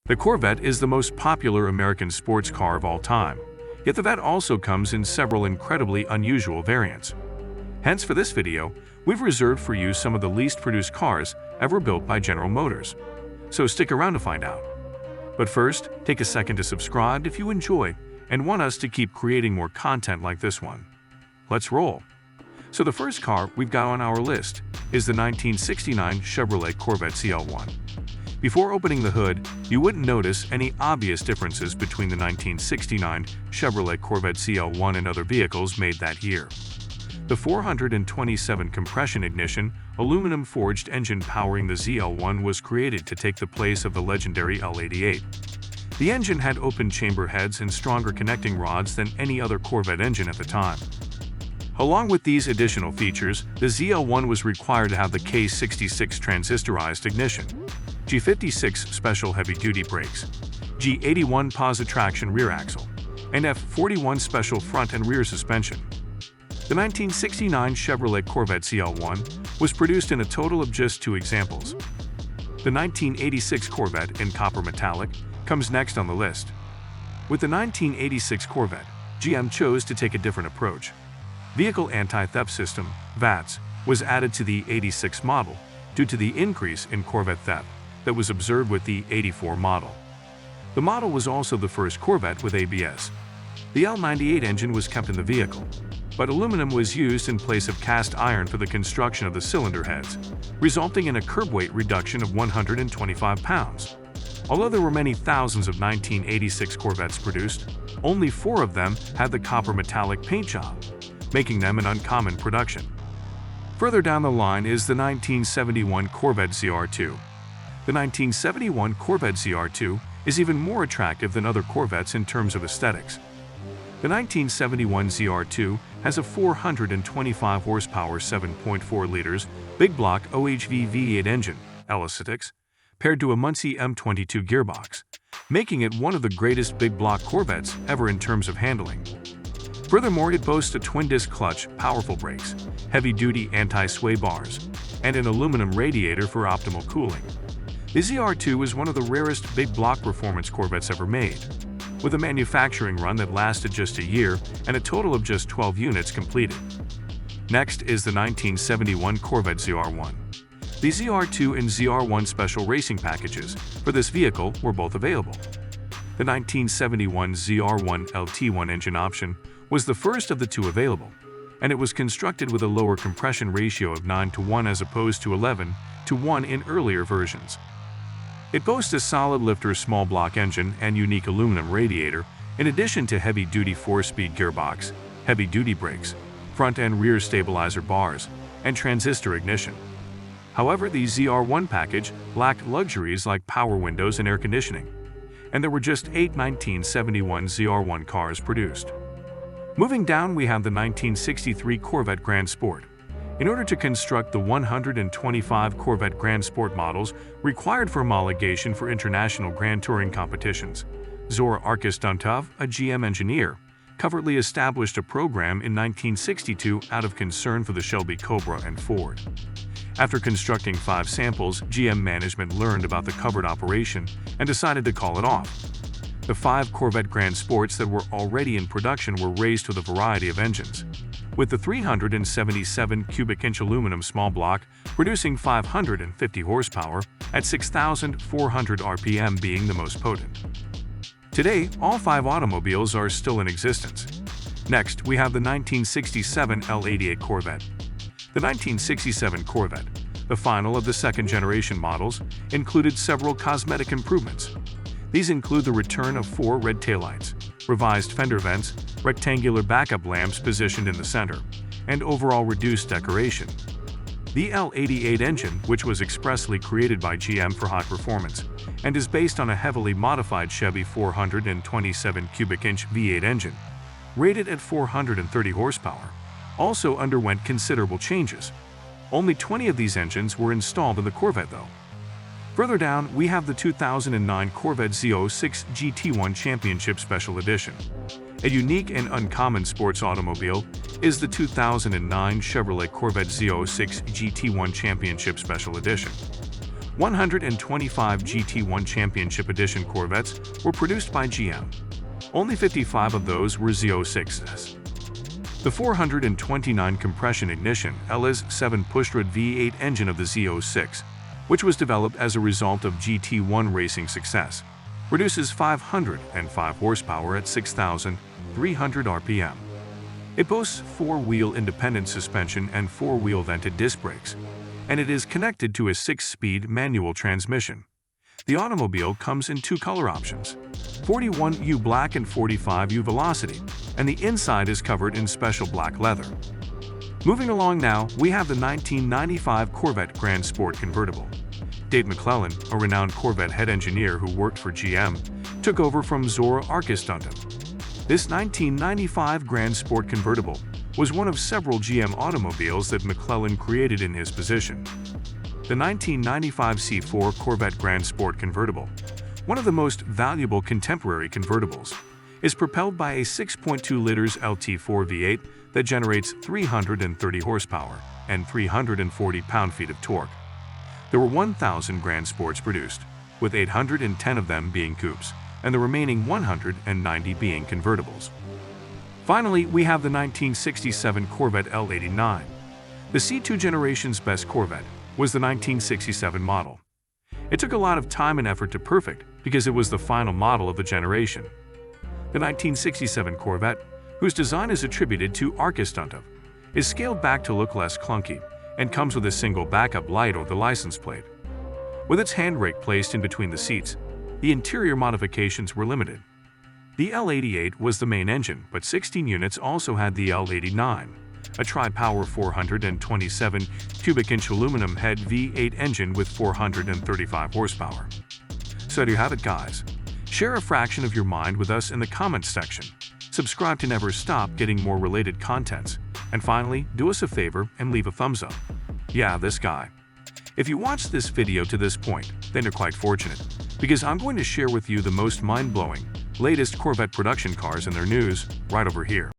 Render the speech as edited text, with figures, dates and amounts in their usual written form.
The Corvette is the most popular American sports car of all time, yet the Vette also comes in several incredibly unusual variants. Hence, for this video, we've reserved for you some of the least produced cars ever built by General Motors. So stick around to find out. But first, take a second to subscribe if you enjoy and want us to keep creating more content like this one. Let's roll. So the first car we've got on our list is the 1969 Chevrolet Corvette CL1. Before opening the hood, you wouldn't notice any obvious differences between the 1969 Chevrolet Corvette CL1 and other vehicles made that year. The 427 compression ignition, aluminum-forged engine powering the ZL1 was created to take the place of the legendary L88. The engine had open chamber heads and stronger connecting rods than any other Corvette engine at the time. Along with these additional features, the ZL1 was required to have the K66 transistorized ignition, G56 special heavy-duty brakes, G81 positive traction rear axle, and F41 special front and rear suspension. The 1969 Chevrolet Corvette CL1 was produced in a total of just 2 examples. The 1986 Corvette in copper metallic comes next on the list. With the 1986 Corvette, GM chose to take a different approach. Vehicle Anti-Theft System, VATS, was added to the 86 model due to the increase in Corvette theft that was observed with the 84 model. The model was also the first Corvette with ABS. The L98 engine was kept in the vehicle, but aluminum was used in place of cast iron for the construction of the cylinder heads, resulting in a curb weight reduction of 125 pounds. Although there were many thousands of 1986 Corvettes produced, only 4 of them had the copper metallic paint job, making them an uncommon production. Further down the line is the 1971 Corvette CR2. The 1971 Corvette CR2 is even more attractive than other Corvettes in terms of aesthetics. The 1971 CR2 has a 425 horsepower 7.4 liters big block OHV V8 engine, L06, paired to a Muncie M22 gearbox, making it one of the greatest big block Corvettes ever in terms of handling. Furthermore, it boasts a twin-disc clutch, powerful brakes, heavy-duty anti-sway bars, and an aluminum radiator for optimal cooling. The ZR2 is one of the rarest big block performance Corvettes ever made, with a manufacturing run that lasted just a year and a total of just 12 units completed. Next is the 1971 Corvette ZR1. The ZR2 and ZR1 special racing packages for this vehicle were both available. The 1971 ZR1 LT1 engine option was the first of the 2 available, and it was constructed with a lower compression ratio of 9:1 as opposed to 11:1 in earlier versions. It boasts a solid lifter small block engine and unique aluminum radiator, in addition to heavy-duty 4-speed gearbox, heavy-duty brakes, front and rear stabilizer bars, and transistor ignition. However, the ZR1 package lacked luxuries like power windows and air conditioning, and there were just 8 1971 ZR1 cars produced. Moving down, we have the 1963 Corvette Grand Sport. In order to construct the 125 Corvette Grand Sport models required for homologation for international Grand Touring competitions, Zor Arkistuntov, a GM engineer, covertly established a program in 1962 out of concern for the Shelby Cobra and Ford. After constructing 5 samples, GM management learned about the covered operation and decided to call it off. The 5 Corvette Grand Sports that were already in production were raised with a variety of engines, with the 377 cubic inch aluminum small block producing 550 horsepower at 6,400 RPM being the most potent. Today, all 5 automobiles are still in existence. Next, we have the 1967 L88 Corvette. The 1967 Corvette, the final of the second-generation models, included several cosmetic improvements. These include the return of 4 red taillights, revised fender vents, rectangular backup lamps positioned in the center, and overall reduced decoration. The L88 engine, which was expressly created by GM for high performance and is based on a heavily modified Chevy 427 cubic inch V8 engine, rated at 430 horsepower, also underwent considerable changes. Only 20 of these engines were installed in the Corvette, though. Further down, we have the 2009 Corvette Z06 GT1 Championship Special Edition. A unique and uncommon sports automobile is the 2009 Chevrolet Corvette Z06 GT1 Championship Special Edition. 125 GT1 Championship Edition Corvettes were produced by GM. Only 55 of those were Z06s. The 429 compression ignition LS7 pushrod V8 engine of the Z06, which was developed as a result of GT1 racing success, produces 505 horsepower at 6,300 RPM. It boasts four-wheel independent suspension and four-wheel vented disc brakes, and it is connected to a 6-speed manual transmission. The automobile comes in two color options, 41U black and 45U velocity, and the inside is covered in special black leather. Moving along now, we have the 1995 Corvette Grand Sport convertible. Dave McClellan, a renowned Corvette head engineer who worked for GM, took over from Zora Arkestanton. This 1995 Grand Sport convertible was one of several GM automobiles that McClellan created in his position. The 1995 C4 Corvette Grand Sport convertible, one of the most valuable contemporary convertibles, is propelled by a 6.2 liters LT4 V8 that generates 330 horsepower and 340 pound-feet of torque. There were 1,000 Grand Sports produced, with 810 of them being coupes, and the remaining 190 being convertibles. Finally, we have the 1967 Corvette L89. The C2 generation's best Corvette was the 1967 model. It took a lot of time and effort to perfect because it was the final model of the generation. The 1967 Corvette, whose design is attributed to Arkestanton, is scaled back to look less clunky and comes with a single backup light or the license plate. With its handbrake placed in between the seats, the interior modifications were limited. The L88 was the main engine, but 16 units also had the L89, a tri-power 427 cubic inch aluminum head V8 engine with 435 horsepower. So there you have it, guys. Share a fraction of your mind with us in the comments section. Subscribe to never stop getting more related contents. And finally, do us a favor and leave a thumbs up. Yeah, this guy. If you watched this video to this point, then you're quite fortunate, because I'm going to share with you the most mind-blowing, latest Corvette production cars and their news right over here.